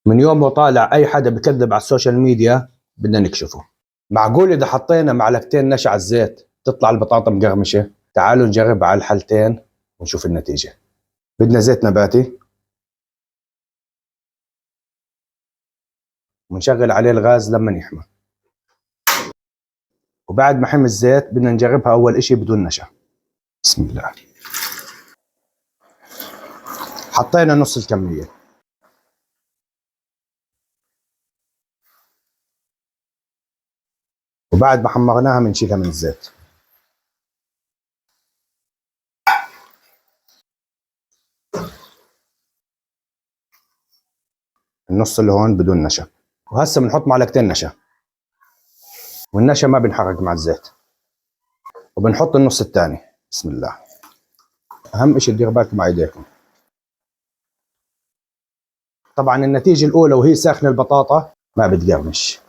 من يوم وطالع اي حدا بكذب على السوشيال ميديا بدنا نكشفه. معقول اذا حطينا معلقتين نشا على الزيت تطلع البطاطا مقرمشه؟ تعالوا نجرب على الحالتين ونشوف النتيجه. بدنا زيت نباتي ونشغل عليه الغاز لما يحمى، وبعد ما حمى الزيت بدنا نجربها اول اشي بدون نشا. بسم الله. حطينا نص الكميه، وبعد ما حمرناها بنشيلها من الزيت. النص اللي هون بدون نشا. وهسه بنحط معلقتين نشا، والنشا ما بنحرق مع الزيت، وبنحط النص الثاني. بسم الله. اهم اشي تديروا بالكم مع ايديكم. طبعا النتيجه الاولى وهي ساخنه البطاطا ما بتقرمش.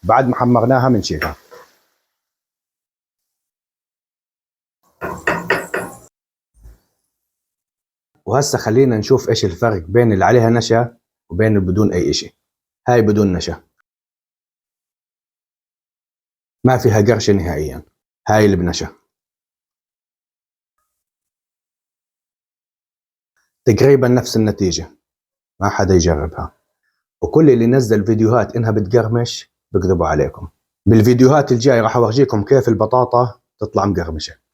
بعد ما حمرناها بنشيلها. وهسه خلينا نشوف ايش الفرق بين اللي عليها نشا وبين اللي بدون اي اشي. هاي بدون نشا ما فيها قرشه نهائيا. هاي اللي بنشا تقريبا نفس النتيجه، ما حدا يجربها. وكل اللي نزل فيديوهات انها بتقرمش بكذبوا عليكم. بالفيديوهات الجاي راح اورجيكم كيف البطاطا تطلع مقرمشه.